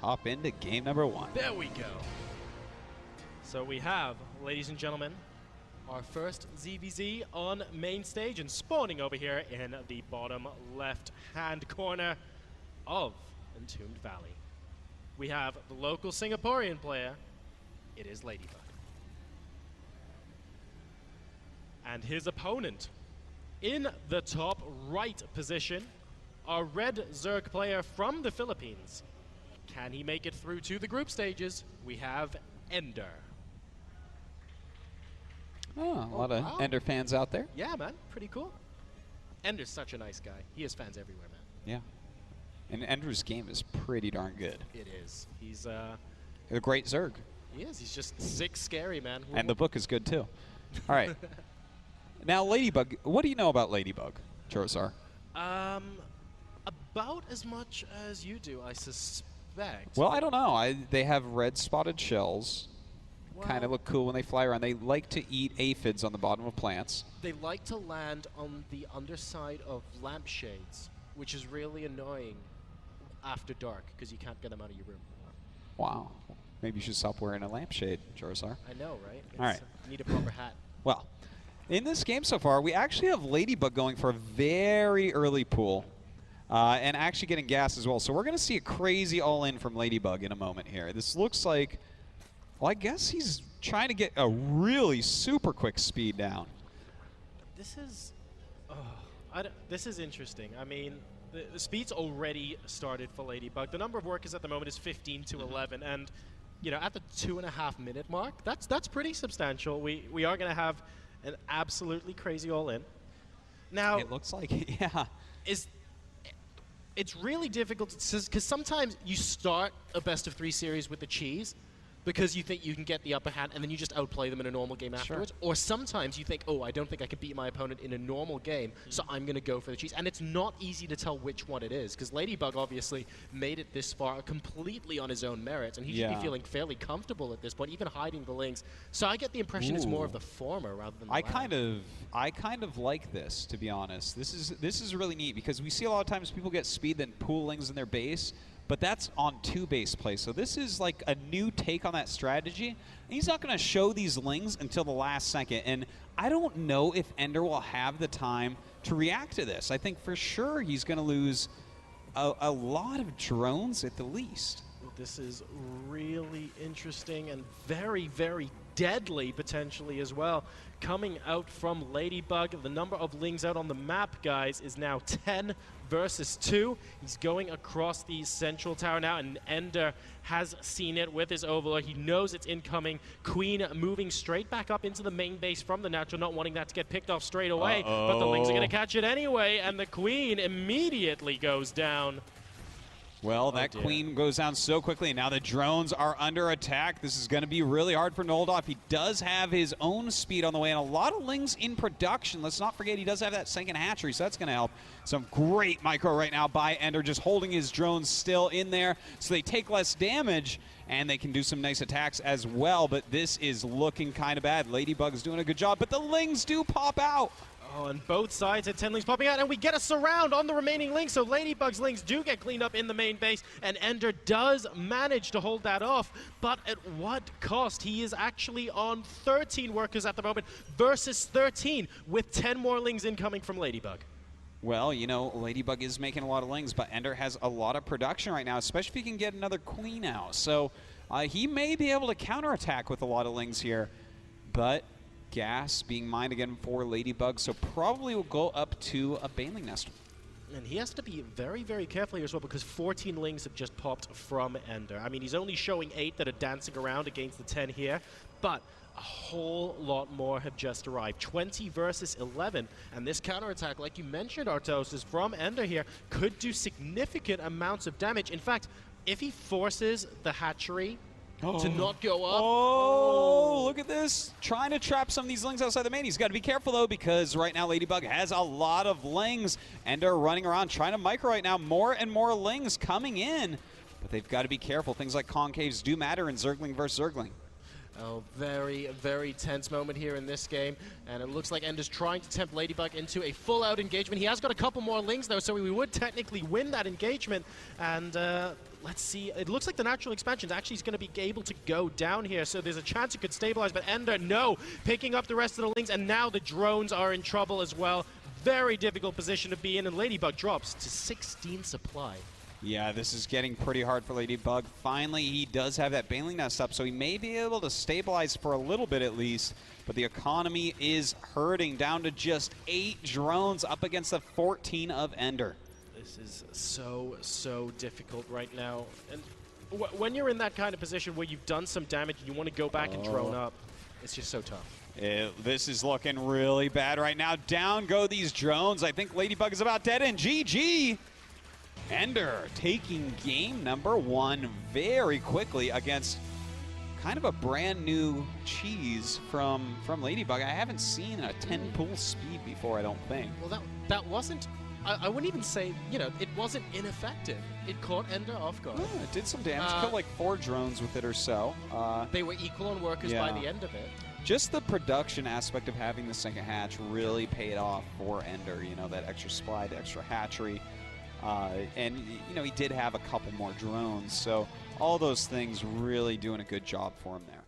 hop into game number 1. There we go. So we have, ladies and gentlemen, our first ZVZ on main stage and spawning over here in the bottom left-hand corner of Entombed Valley. We have the local Singaporean player. It is Ladybug. And his opponent in the top right position, our red Zerg player from the Philippines. Can he make it through to the group stages? We have Enderr. Oh, a lot of Enderr fans out there. Yeah, man. Pretty cool. Ender's such a nice guy. He has fans everywhere, man. Yeah. And Ender's game is pretty darn good. It is. He's a great Zerg. He is. He's just sick, scary, man. And the book is good, too. All right. Now, Ladybug, what do you know about Ladybug, Josar? About as much as you do, I suspect. Well, I don't know. They have red spotted shells. Well, kind of look cool when they fly around. They like to eat aphids on the bottom of plants. They like to land on the underside of lampshades, which is really annoying after dark because you can't get them out of your room. Wow. Maybe you should stop wearing a lampshade, Josar. I know, right? All right. You need a proper hat. Well, in this game so far, we actually have Ladybug going for a very early pool. And actually getting gas as well. So we're going to see a crazy all-in from Ladybug in a moment here. This looks like, well, I guess he's trying to get a really super quick speed down. This is, this is interesting. I mean, the speed's already started for Ladybug. The number of workers at the moment is 15 to 11, and you know, at the 2.5 minute mark, that's pretty substantial. We are going to have an absolutely crazy all-in. Now, it looks like, yeah. It's really difficult because sometimes you start a best-of-3 series with the cheese because you think you can get the upper hand and then you just outplay them in a normal game afterwards. Sure. Or sometimes you think, oh, I don't think I can beat my opponent in a normal game, so I'm going to go for the cheese. And it's not easy to tell which one it is because Ladybug obviously made it this far completely on his own merits, and he should be feeling fairly comfortable at this point, even hiding the links. So I get the impression it's more of the former rather than the latter. I kind of like this, to be honest. This is really neat because we see a lot of times people get speed then pool lings in their base. But that's on 2 base play. So this is like a new take on that strategy. And he's not going to show these lings until the last second. And I don't know if Enderr will have the time to react to this. I think for sure he's going to lose a lot of drones at the least. This is really interesting and very, very deadly potentially as well. Coming out from Ladybug, the number of lings out on the map, guys, is now 10 versus 2. He's going across the central tower now, and Enderr has seen it with his Overlord. He knows it's incoming. Queen moving straight back up into the main base from the natural, not wanting that to get picked off straight away. But the lings are going to catch it anyway, and the Queen immediately goes down. Well, that Queen goes down so quickly, and now the drones are under attack. This is going to be really hard for Noldorf. He does have his own speed on the way, and a lot of lings in production. Let's not forget he does have that second hatchery, so that's going to help. Some great micro right now by Enderr, just holding his drones still in there, so they take less damage, and they can do some nice attacks as well, but this is looking kind of bad. Ladybug is doing a good job, but the lings do pop out. Oh, and both sides had 10 lings popping out, and we get a surround on the remaining lings, so Ladybug's lings do get cleaned up in the main base, and Enderr does manage to hold that off, but at what cost? He is actually on 13 workers at the moment versus 13, with 10 more lings incoming from Ladybug. Well, you know, Ladybug is making a lot of lings, but Enderr has a lot of production right now, especially if he can get another Queen out. So he may be able to counterattack with a lot of lings here, but gas being mined again for Ladybug, so probably will go up to a Baneling Nest. And he has to be very, very careful here as well because 14 lings have just popped from Enderr. I mean, he's only showing 8 that are dancing around against the 10 here, but a whole lot more have just arrived. 20 versus 11, and this counterattack, like you mentioned, Artos, is from Enderr here, could do significant amounts of damage. In fact, if he forces the hatchery to not go up. Oh, look at this. Trying to trap some of these lings outside the main. He's got to be careful, though, because right now Ladybug has a lot of lings. Enderr running around trying to micro right now. More and more lings coming in, but they've got to be careful. Things like concaves do matter in Zergling versus Zergling. Oh, very, very tense moment here in this game, and it looks like Ender's trying to tempt Ladybug into a full-out engagement. He has got a couple more lings, though, so we would technically win that engagement, and let's see. It looks like the natural expansion actually is going to be able to go down here, so there's a chance it could stabilize, but Enderr, no, picking up the rest of the lings, and now the drones are in trouble as well. Very difficult position to be in, and Ladybug drops to 16 supply. Yeah, this is getting pretty hard for Ladybug. Finally, he does have that Baneling Nest up, so he may be able to stabilize for a little bit at least, but the economy is hurting down to just 8 drones up against the 14 of Enderr. This is so difficult right now. And when you're in that kind of position where you've done some damage and you want to go back and drone up, it's just so tough. This is looking really bad right now. Down go these drones. I think Ladybug is about dead, and GG! Enderr taking game number 1 very quickly against kind of a brand new cheese from Ladybug. I haven't seen a 10 pull speed before, I don't think. Well, that wasn't, I wouldn't even say, you know, it wasn't ineffective. It caught Enderr off guard. Yeah, it did some damage. Killed like 4 drones with it or so. They were equal on workers by the end of it. Just the production aspect of having the second hatch really paid off for Enderr. You know, that extra supply, the extra hatchery. And, you know, he did have a couple more drones, so all those things really doing a good job for him there.